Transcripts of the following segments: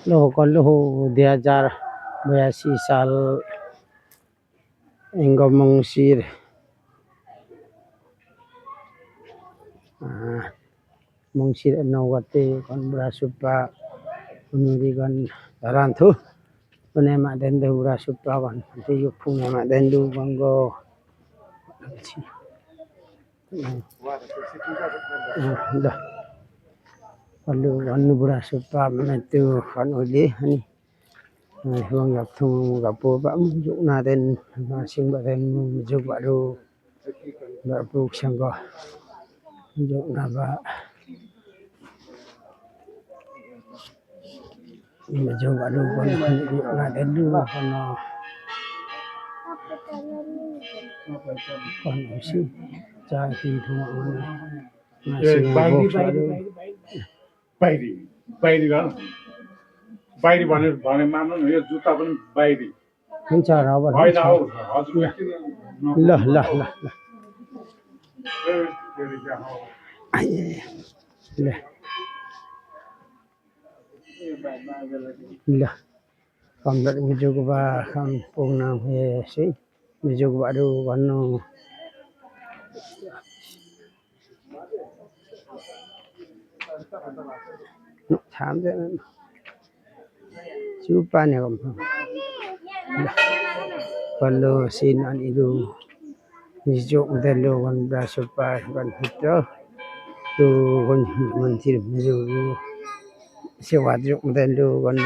Loh kon loh 2082 साल Engkau mengusir mengusir nawate kon berasupa penurigan tarantu penemak dendu berasupa kon tiyuk punemak dendu monggo dah kalau anu berasupa metu kon uli ni wong yak tu gapo pak mujuk na den masing baden mujuk baru baru sanggo mujuk na ba mujuk baru kon na den du kono kon usi cari tu masing बाहिरी गर्न बाहिरी भने मान्नु न यो जुत्ता पनि बाहिरी हुन्छ र अब हैन हो हजुर ल ल ल ल ल kamdat mujuk ba kampung na he si mujuk baru kono no tham de chupa ne kom kalau sin an itu mujuk delu kon brasupa kon hito tu kon mentir mujuk sewa juk delu kon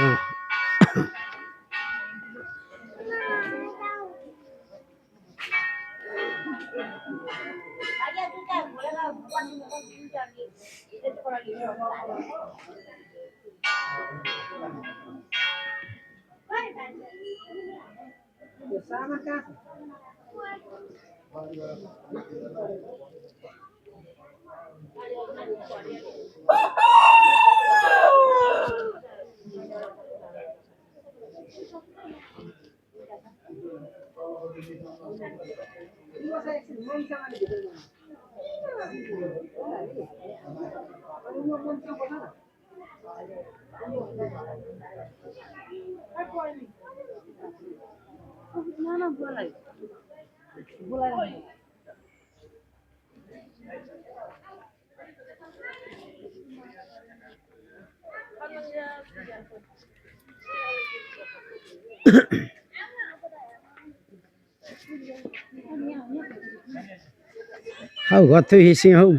Hau gatu hising hau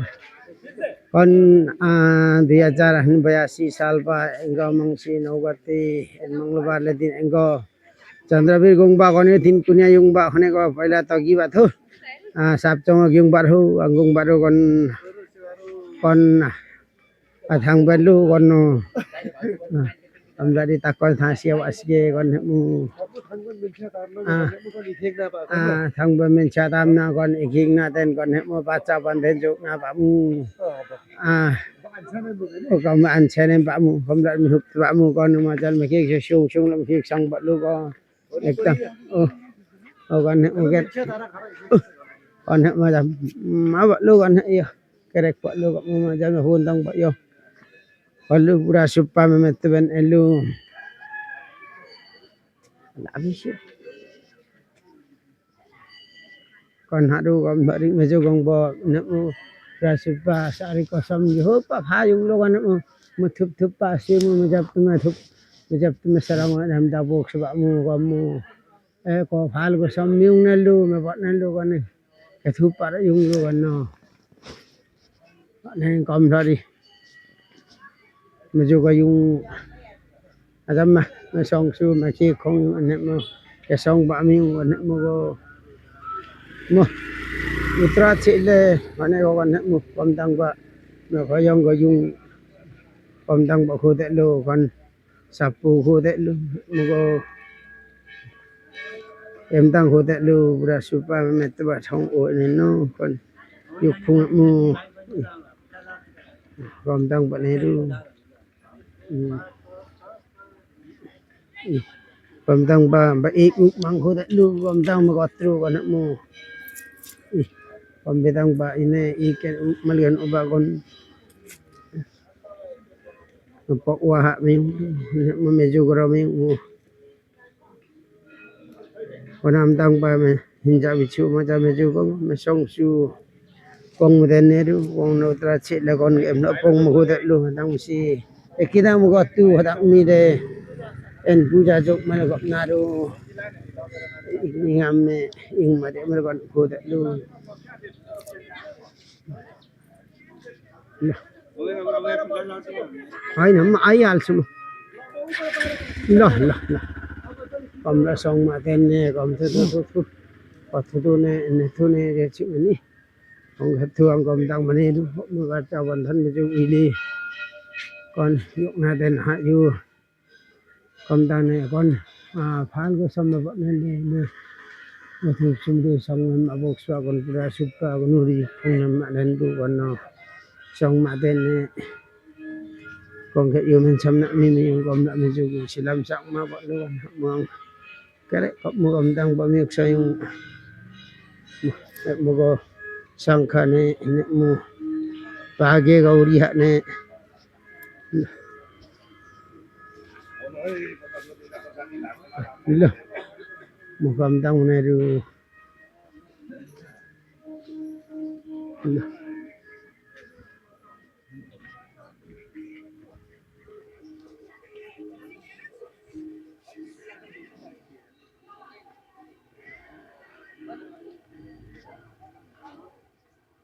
kon 2082 साल pa engkau mengsi nogati mangleba ledin engkau Chandrabir gongba kone tin kunia yungba khone ko paila tagi ba thu sapchong yung bar hu angung baru kon athang belu kon amdari takon thasiaw asge kon mu thang ba men chatam na kon iging na ten kon mu bacha bandhen juk na ba mu kam an chene ba mu kamdar mi hup ba mu kon ma jan me ke shung shung lam ke sang ba lu ko ekdam kon mu get kon ma jam ma ba lu kon yo kerek ba lu ko ma jam hun tang ba yo kalau pura supa memetben elu habis kon hadu kom bari mejo gongbo nemu pura supa sari kosam yo pa phayung lo kan mu thup thup pa se mu mejap tu sarang dam da bok sba mu kamu ko phal ko samyung nelu me bat nelu kan ke thup pa yung lo kan no ne kom dari mejo yung adam ma song su ma chi khong ne mo ke song ba mi ne mo go mo utra chi le mane go ne mo pom dang ba no ko yong go yung pom dang ba khu de lo kon sapu khu de lo mo go em dang khu de lo bra supa me te ba thong o ne no kon yuk phung mo pom dang ba ne lu pamdang ba ik mang ko da lu pamdang ma gotru kan mo pambetang ba ine iken malian ubagon pok wah ming memeju gora ming onam tang ba me hinja bichu ma cha meju ko me song su kong den ne du kong no tra che le kon em no pong mo de lu tang si ekida mo go tu hadak mi de en puja jok ma go na du ngam me ing ma de me kon ko de lu ai nam ai al sum lah kom la song ma ten ne kom tu tu tu ne je chi ni ông hết thương kom tang ma ne du mo ga cha wan than me ju i li kon yok na den ha yu kom tang ne kon phan ko sam ba ne ne ne thu sum du sang ma bok swa kon pura sup ka kon ri phong nam ma den du kon no song ma den ne kon ke yu men sam na mi kom na me ju silam sak ma ba lu mong cái đấy có một âm tăng bao nhiêu sai một cái sang khả này một ba cái gấu đi hạ này được một âm tăng này rồi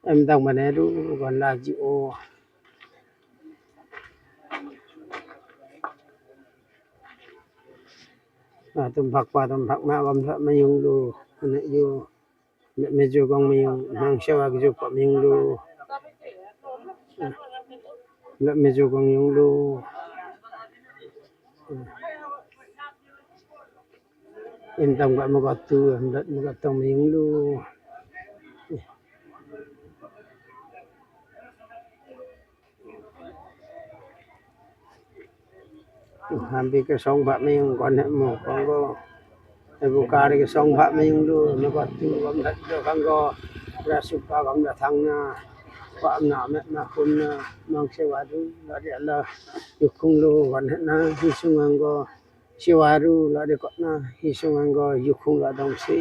em tăng mà này rồi còn là chịu tụm phật ma bầm thợ mấy yung lu này yu mấy chú con mấy yung mang xe vào cái chú có mấy yung lu mấy chú con yung lu em tăng gọi một cái tu em đất một cái tông mấy yung lu hampir ke song bak ming kon mo kon go e buka ke song bak ming lu no ko tu kom dat do kan go ra supa kom da thang na pa na me na kun mang sewa du la de la yu kung lu kon na hi sung ang go sewa ru la de ko na hi sung ang go yu kung la dong si